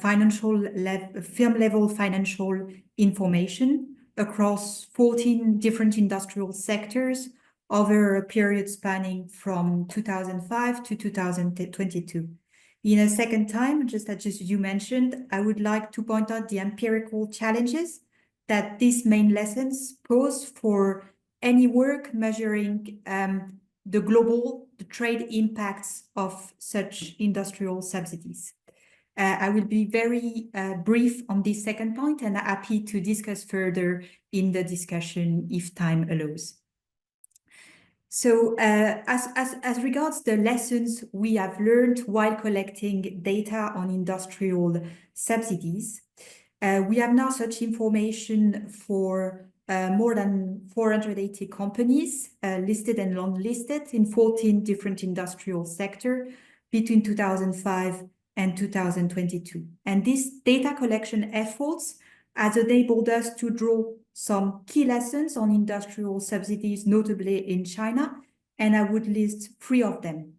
Speaker 6: firm-level financial information across 14 different industrial sectors over a period spanning from 2005 to 2022. In a second time, just as you mentioned, I would like to point out the empirical challenges that these main lessons pose for any work measuring the trade impacts of such industrial subsidies. I will be very brief on this second point and happy to discuss further in the discussion if time allows. So as regards the lessons we have learned while collecting data on industrial subsidies, we have now such information for more than 480 companies listed and non-listed in 14 different industrial sectors between 2005 and 2022. And this data collection efforts has enabled us to draw some key lessons on industrial subsidies, notably in China, and I would list 3 of them.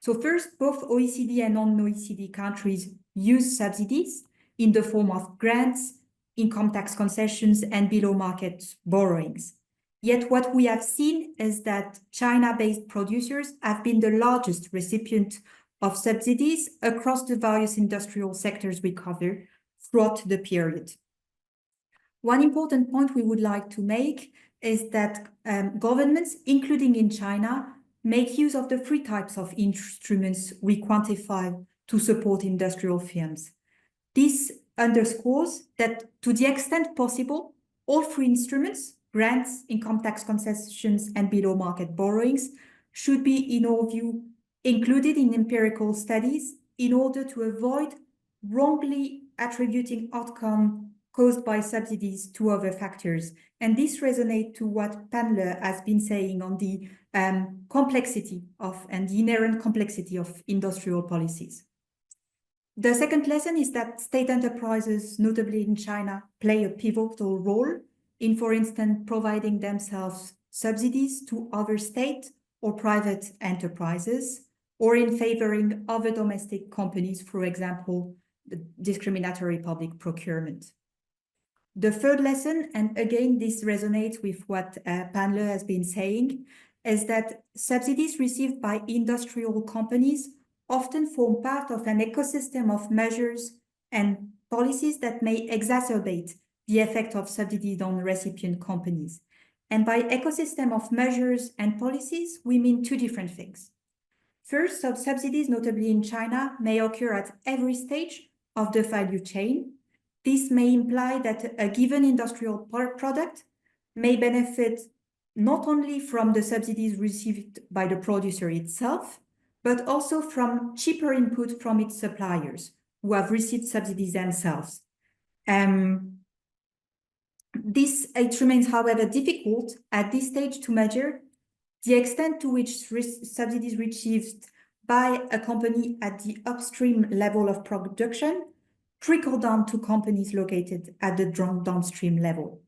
Speaker 6: So first, both OECD and non-OECD countries use subsidies in the form of grants, income tax concessions, and below-market borrowings. Yet what we have seen is that China-based producers have been the largest recipient of subsidies across the various industrial sectors we cover throughout the period. One important point we would like to make is that governments, including in China, make use of the 3 types of instruments we quantify to support industrial firms. This underscores that to the extent possible, all 3 instruments, grants, income tax concessions, and below-market borrowings, should be, in our view, included in empirical studies in order to avoid wrongly attributing outcome caused by subsidies to other factors. And this resonates to what Panle has been saying on the complexity of and the inherent complexity of industrial policies. The second lesson is that state enterprises, notably in China, play a pivotal role in, for instance, providing themselves subsidies to other state or private enterprises. or in favoring other domestic companies, for example, the discriminatory public procurement. The third lesson, and again, this resonates with what Panle has been saying, is that subsidies received by industrial companies often form part of an ecosystem of measures and policies that may exacerbate the effect of subsidies on recipient companies. And by ecosystem of measures and policies, we mean two different things. First, subsidies, notably in China, may occur at every stage of the value chain. This may imply that a given industrial product may benefit not only from the subsidies received by the producer itself, but also from cheaper input from its suppliers who have received subsidies themselves. It remains, however, difficult at this stage to measure the extent to which subsidies received by a company at the upstream level of production trickle down to companies located at the downstream level.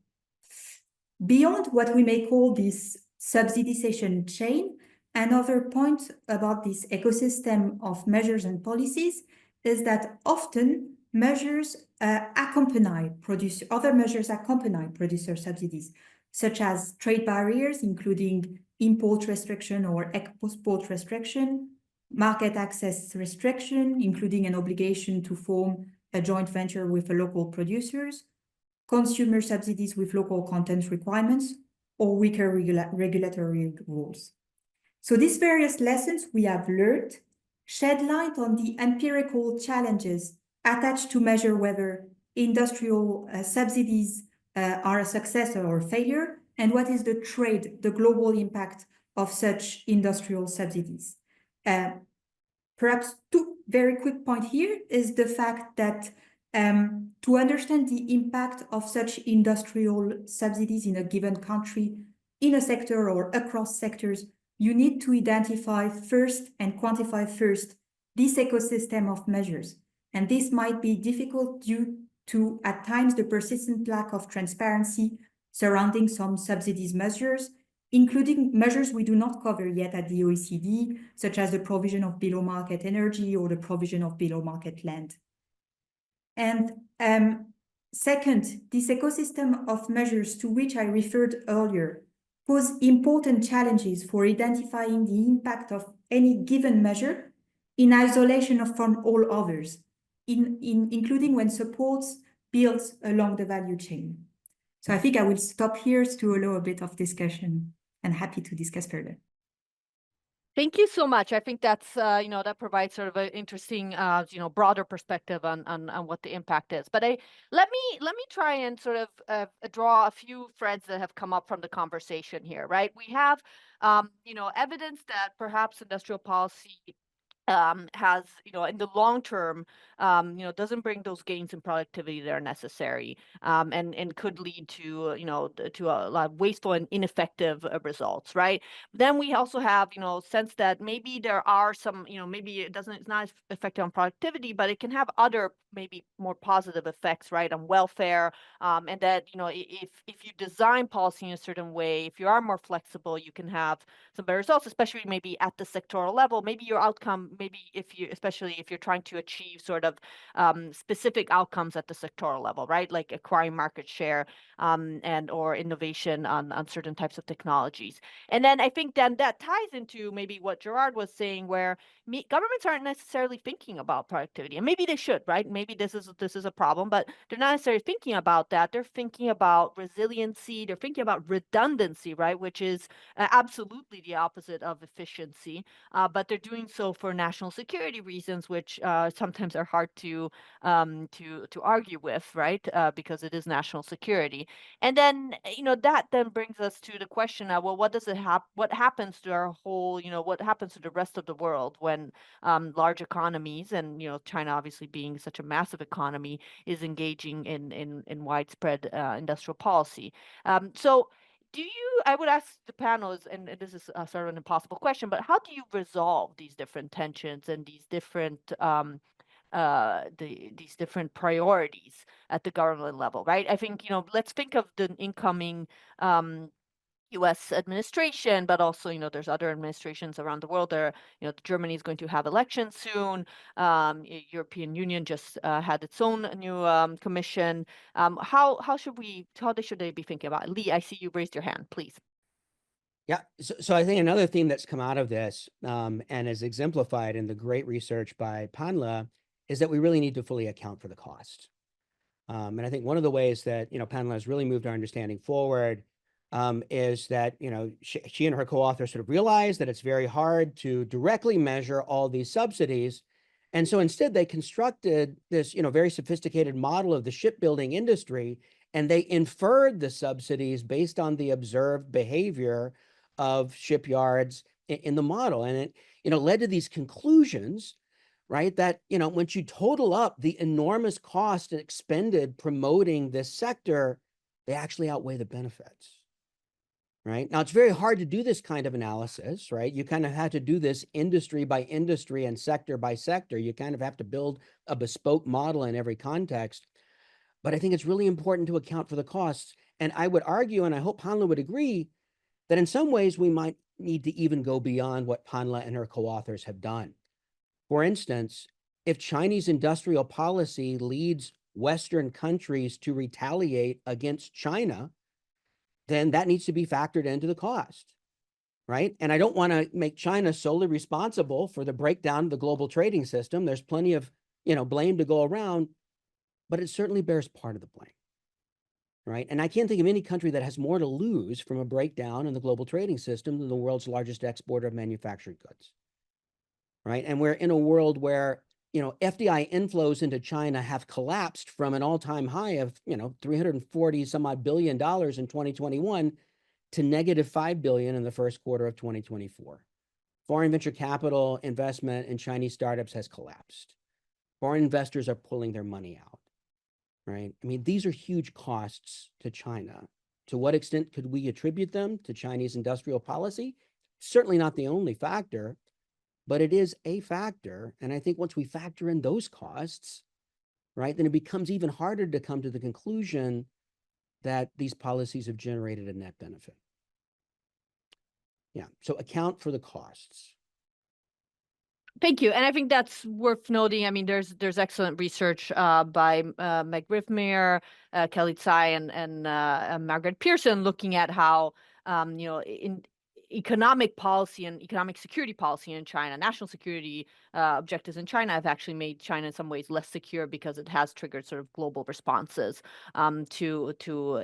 Speaker 6: Beyond what we may call this subsidization chain, another point about this ecosystem of measures and policies is that often measures other measures accompany producer subsidies, such as trade barriers, including import restriction or export restriction, market access restriction, including an obligation to form a joint venture with local producers, consumer subsidies with local content requirements, or weaker regulatory rules. So these various lessons we have learned shed light on the empirical challenges attached to measure whether industrial subsidies are a success or a failure, and what is the global impact of such industrial subsidies. Perhaps two very quick points here is the fact that to understand the impact of such industrial subsidies in a given country, in a sector or across sectors, you need to identify first and quantify first this ecosystem of measures. And this might be difficult due to, at times, the persistent lack of transparency surrounding some subsidies measures, including measures we do not cover yet at the OECD, such as the provision of below-market energy or the provision of below-market land. And second, this ecosystem of measures to which I referred earlier pose important challenges for identifying the impact of any given measure in isolation from all others, including when supports builds along the value chain. So I think I will stop here to allow a bit of discussion, and happy to discuss further.
Speaker 1: Thank you so much. I think that's, that provides sort of an interesting, broader perspective on what the impact is. But let me try and sort of draw a few threads that have come up from the conversation here, right? We have, evidence that perhaps industrial policy has, in the long term, doesn't bring those gains in productivity that are necessary, and could lead to, to a lot of wasteful and ineffective results, right? Then we also have, sense that maybe there are some, maybe it's not effective on productivity, but it can have other maybe more positive effects, right, on welfare, and that, if you design policy in a certain way, if you are more flexible, you can have some better results, especially maybe at the sectoral level. Maybe your outcome, especially if you're trying to achieve sort of specific outcomes at the sectoral level, right? Like acquiring market share and or innovation on certain types of technologies. And then I think then that ties into maybe what Gerard was saying, where governments aren't necessarily thinking about productivity, and maybe they should, right? Maybe this is a problem, but they're not necessarily thinking about that. They're thinking about resiliency. They're thinking about redundancy, right? Which is absolutely the opposite of efficiency, but they're doing so for national security reasons, which sometimes are hard to argue with, right? Because it is national security. And then, that then brings us to the question of, well, what happens to our whole, what happens to the rest of the world when large economies, and, China obviously being such a massive economy, is engaging in widespread industrial policy. So I would ask the panelists, and this is sort of an impossible question, but how do you resolve these different tensions and these different these different priorities at the government level, right? I think, let's think of the incoming U.S. administration, but also, there's other administrations around the world. Germany is going to have elections soon. European Union just had its own new commission. How should they be thinking about it? Lee, I see you raised your hand, please.
Speaker 3: Yeah, so I think another theme that's come out of this and is exemplified in the great research by Panle is that we really need to fully account for the cost. And I think one of the ways that, Panle has really moved our understanding forward is that, she and her co-authors sort of realized that it's very hard to directly measure all these subsidies. And so instead they constructed this, very sophisticated model of the shipbuilding industry, and they inferred the subsidies based on the observed behavior of shipyards in the model. And it, led to these conclusions, right? That, once you total up the enormous cost expended promoting this sector, they actually outweigh the benefits. Right? Now, it's very hard to do this kind of analysis, right? You kind of have to do this industry by industry and sector by sector. You kind of have to build a bespoke model in every context. But I think it's really important to account for the costs. And I would argue, and I hope Panle would agree, that in some ways we might need to even go beyond what Panle and her co-authors have done. For instance, if Chinese industrial policy leads Western countries to retaliate against China, then that needs to be factored into the cost, right? And I don't want to make China solely responsible for the breakdown of the global trading system. There's plenty of, blame to go around, but it certainly bears part of the blame, right? And I can't think of any country that has more to lose from a breakdown in the global trading system than the world's largest exporter of manufactured goods, right? And we're in a world where, FDI inflows into China have collapsed from an all-time high of, $340 some odd billion in 2021 to negative $5 billion in the first quarter of 2024. Foreign venture capital investment in Chinese startups has collapsed. Foreign investors are pulling their money out, right? I mean, these are huge costs to China. To what extent could we attribute them to Chinese industrial policy? Certainly not the only factor, but it is a factor. And I think once we factor in those costs, right, then it becomes even harder to come to the conclusion that these policies have generated a net benefit. Yeah, so account for the costs.
Speaker 1: Thank you. And I think that's worth noting. I mean, there's excellent research by Meg Riffmeyer, Kelly Tsai, and Margaret Pearson looking at how, in economic policy and economic security policy in China, national security objectives in China have actually made China in some ways less secure because it has triggered sort of global responses to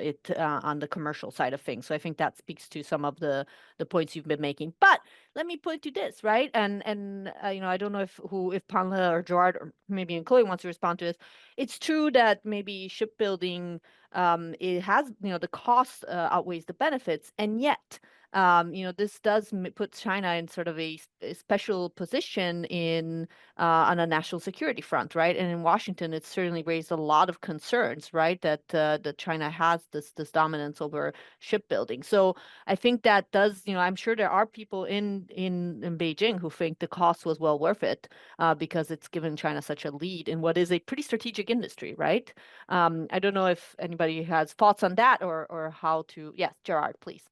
Speaker 1: it on the commercial side of things. So I think that speaks to some of the points you've been making. But let me put it to this, right? And I don't know if Panle or Gerard or maybe Chloé wants to respond to this. It's true that maybe shipbuilding it has the cost outweighs the benefits, and yet this does put China in sort of a special position in on a national security front, right? And in Washington, it's certainly raised a lot of concerns, right? That China has this dominance over shipbuilding. So I think that does, I'm sure there are people in Beijing who think the cost was well worth it because it's given China such a lead in what is a pretty strategic industry, right? I don't know if anybody has thoughts on that or how to. Yes, Gerard, please.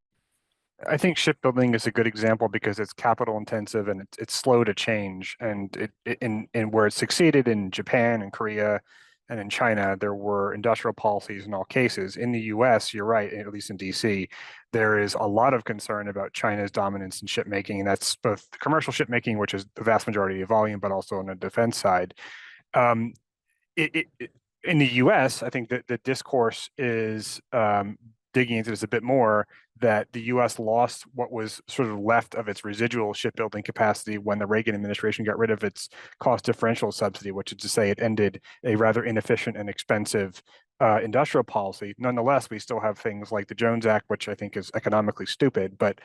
Speaker 5: I think shipbuilding is a good example because it's capital intensive and it's slow to change. And in where it succeeded in Japan and Korea and in China, there were industrial policies in all cases. In the US, you're right, at least in DC, there is a lot of concern about China's dominance in shipmaking. And that's both commercial shipmaking, which is the vast majority of volume, but also on the defense side. In the US, I think that the discourse is digging into this a bit more, that the U.S. lost what was sort of left of its residual shipbuilding capacity when the Reagan administration got rid of its cost differential subsidy, which is to say it ended a rather inefficient and expensive industrial policy. Nonetheless, we still have things like the Jones Act, which I think is economically stupid, but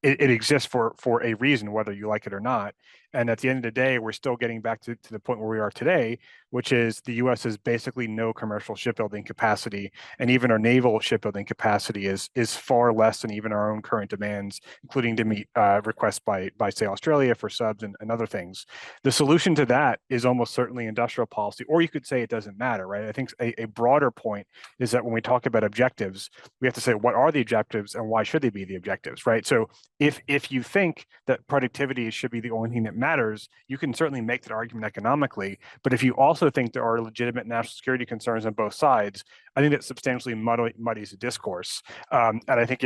Speaker 5: it exists for a reason, whether you like it or not. And at the end of the day, we're still getting back to the point where we are today, which is the US has basically no commercial shipbuilding capacity. And even our naval shipbuilding capacity is far less than even our own current demands, including to meet requests by say, Australia for subs and other things. The solution to that is almost certainly industrial policy, or you could say it doesn't matter, right? I think a broader point is that when we talk about objectives, we have to say, what are the objectives and why should they be the objectives, right? So if you think that productivity should be the only thing that matters, you can certainly make that argument economically. But if you also think there are legitimate national security concerns on both sides, I think that substantially muddies the discourse. And I think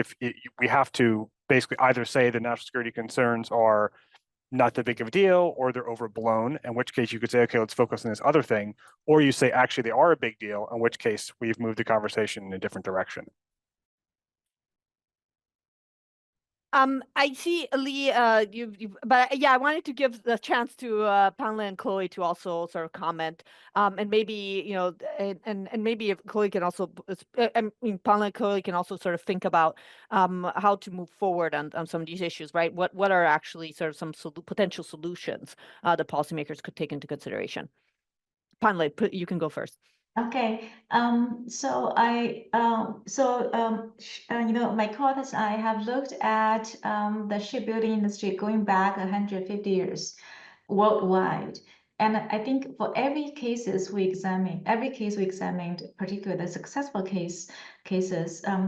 Speaker 5: we have to basically either say the national security concerns are not that big of a deal, or they're overblown, in which case you could say, okay, let's focus on this other thing, or you say, actually, they are a big deal, in which case we've moved the conversation in a different direction.
Speaker 1: I see, Lee, but yeah, I wanted to give the chance to Panle and Chloé to also sort of comment, and maybe, you know, and maybe if Chloé can also, I mean, Panle and Chloé can also sort of think about how to move forward on some of these issues, right? What are actually sort of some potential solutions that policymakers could take into consideration? Panle, you can go first.
Speaker 4: Okay, so you know, my colleagues and I have looked at the shipbuilding industry going back 150 years worldwide. And I think for every case we examined, particularly the successful cases,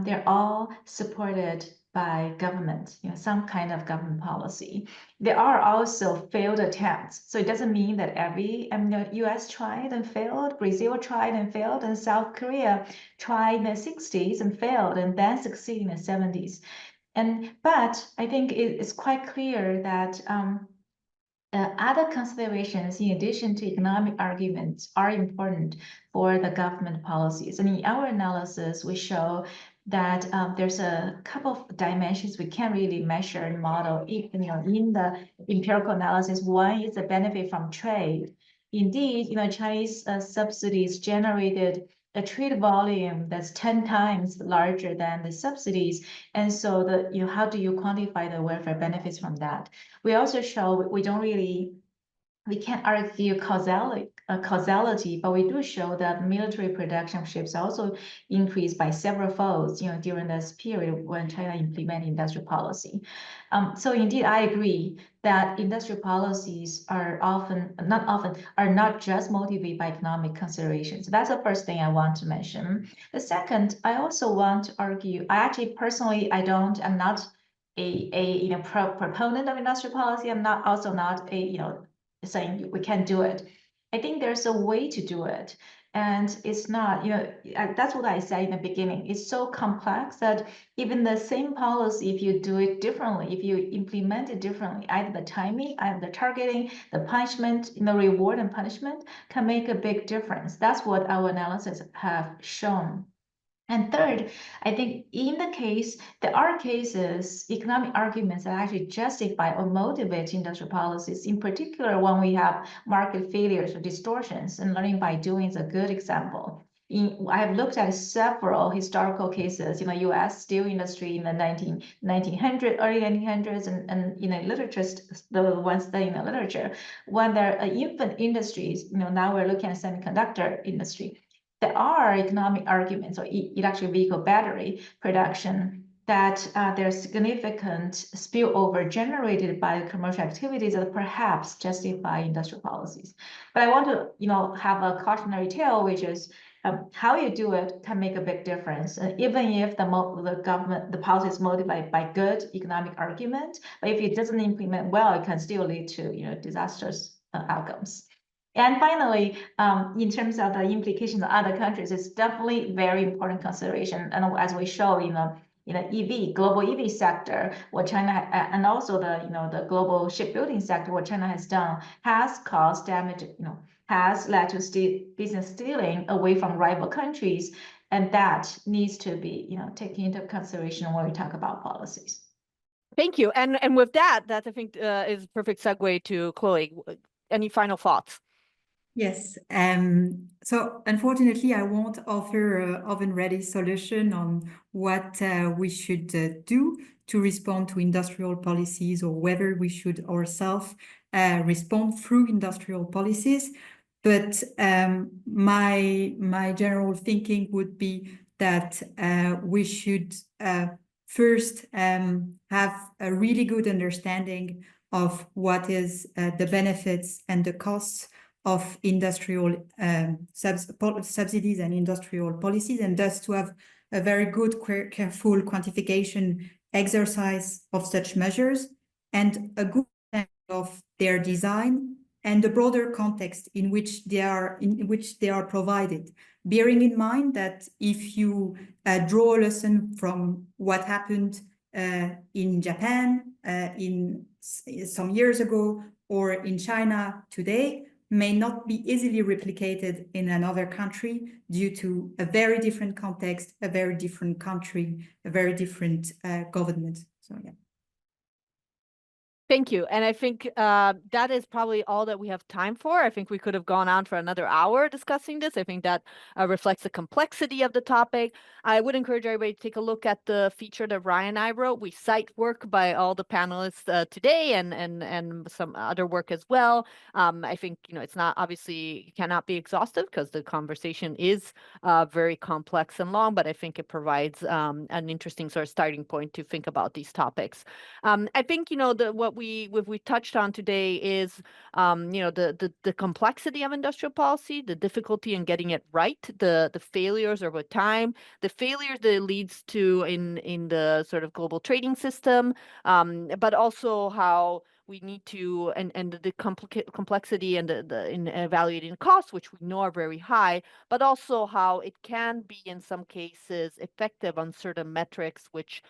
Speaker 4: they're all supported by government, you know, some kind of government policy. There are also failed attempts. So it doesn't mean that the US tried and failed, Brazil tried and failed, and South Korea tried in the 60s and failed, and then succeeded in the 70s. But I think it's quite clear that other considerations, in addition to economic arguments, are important for the government policies. And in our analysis, we show that there's a couple of dimensions we can't really measure and model, you know, in the empirical analysis. One is the benefit from trade. Indeed, you know, Chinese subsidies generated a trade volume that's 10 times larger than the subsidies. And so you know, how do you quantify the welfare benefits from that? We also show we can't argue causality, but we do show that military production of ships also increased by several folds, you know, during this period when China implemented industrial policy. So indeed, I agree that industrial policies are not just motivated by economic considerations. So that's the first thing I want to mention. The second, I also want to argue, I'm not a proponent of industrial policy. I'm also not saying we can't do it. I think there's a way to do it. And it's not, that's what I said in the beginning. It's so complex that even the same policy, if you do it differently, if you implement it differently, either the timing, either the targeting, the punishment, reward and punishment can make a big difference. That's what our analysis have shown. And third, I think there are cases, economic arguments that actually justify or motivate industrial policies, in particular when we have market failures or distortions, and learning by doing is a good example. I have looked at several historical cases in the US steel industry in the 1900s, early 1900s, and literature, the ones studying in the literature, when there are infant industries, now we're looking at semiconductor industry. There are economic arguments or electric vehicle battery production that there's significant spillover generated by commercial activities that perhaps justify industrial policies. But I want to, have a cautionary tale, which is how you do it can make a big difference. Even if the policy is motivated by good economic argument, but if it doesn't implement well, it can still lead to, disastrous outcomes. And finally, in terms of the implications of other countries, it's definitely very important consideration. And as we show in the global EV sector, what China and also the global shipbuilding sector, what China has done has caused damage, has led to business stealing away from rival countries, and that needs to be taken into consideration when we talk about policies.
Speaker 1: Thank you. And with that, I think is a perfect segue to Chloé. Any final thoughts?
Speaker 6: Yes. So unfortunately, I won't offer an oven-ready solution on what we should do to respond to industrial policies, or whether we should ourselves respond through industrial policies. But my general thinking would be that we should first have a really good understanding of what is the benefits and the costs of industrial subsidies and industrial policies, and thus to have a very good, careful quantification exercise of such measures and a good understanding of their design and the broader context in which they are provided. Bearing in mind that if you draw a lesson from what happened in Japan in some years ago or in China today, may not be easily replicated in another country due to a very different context, a very different country, a very different government. So yeah.
Speaker 1: Thank you. And I think that is probably all that we have time for. I think we could have gone on for another hour discussing this. I think that reflects the complexity of the topic. I would encourage everybody to take a look at the feature that Ryan and I wrote. We cite work by all the panelists today and some other work as well. I think, it's not obviously cannot be exhaustive because the conversation is very complex and long, but I think it provides an interesting sort of starting point to think about these topics. I think, what we touched on today is, the complexity of industrial policy, the difficulty in getting it right, the failures over time, the failures that it leads to in the sort of global trading system, but also how we need to, and the complexity and in evaluating costs, which we know are very high, but also how it can be in some cases effective on certain metrics, which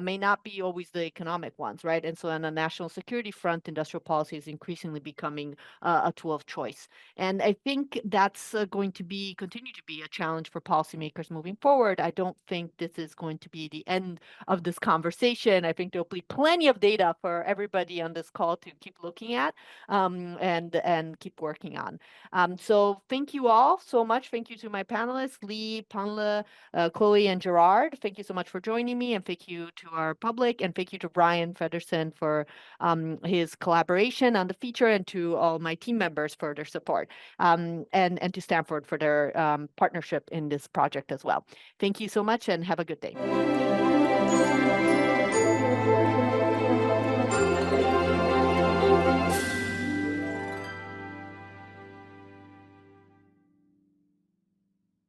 Speaker 1: may not be always the economic ones, right? And so on the national security front, industrial policy is increasingly becoming a tool of choice. And I think that's going to continue to be a challenge for policymakers moving forward. I don't think this is going to be the end of this conversation. I think there'll be plenty of data for everybody on this call to keep looking at and keep working on. So thank you all so much. Thank you to my panelists, Lee, Panle, Chloé, and Gerard. Thank you so much for joining me, and thank you to our public, and thank you to Brian Feddersen for his collaboration on the feature, and to all my team members for their support, and to Stanford for their partnership in this project as well. Thank you so much, and have a good day.